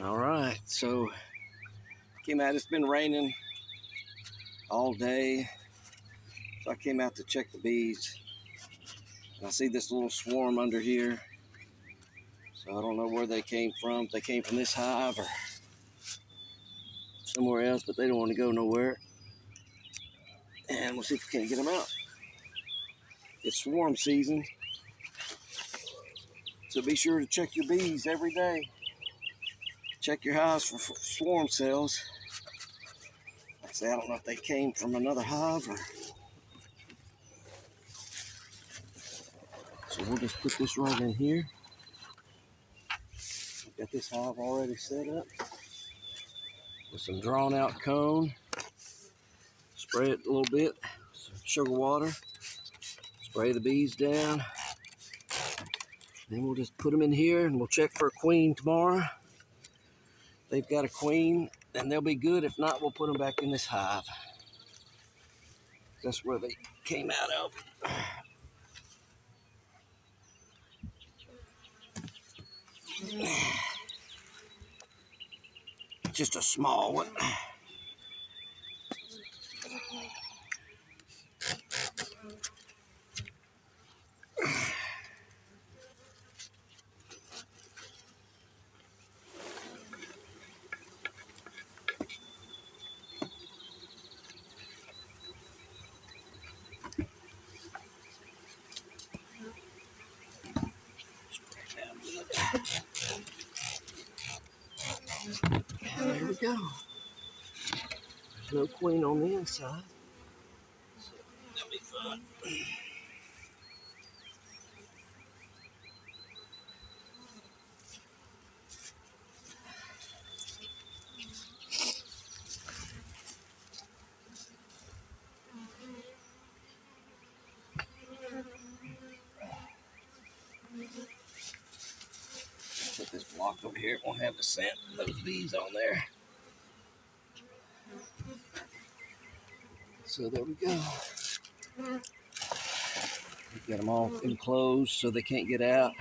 All right, so came out. It's been raining all day, so I came out to check the bees. And I see this little swarm under here, so I don't know where they came from. If they came from this hive or somewhere else, but they don't want to go nowhere. And we'll see if we can't get them out. It's swarm season, so be sure to check your bees every day. Check your hives for swarm cells. Like I say, I don't know if they came from another hive or... So we'll just put this right in here. I've got this hive already set up with some drawn out cone. Spray it a little bit, some sugar water. Spray the bees down. Then we'll just put them in here and we'll check for a queen tomorrow. If they've got a queen, then they'll be good. If not, we'll put them back in this hive. That's where they came out of. Just a small one. There we go. There's no queen on the inside, so that'll be fun. Put this block over here. It won't have the scent of those bees on there. So there we go. We've got them all enclosed so they can't get out.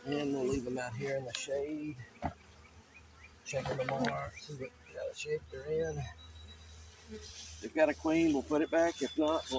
And we'll leave them out here in the shade. Check them tomorrow, see what shape they're in. If they've got a queen, we'll put it back. If not, we'll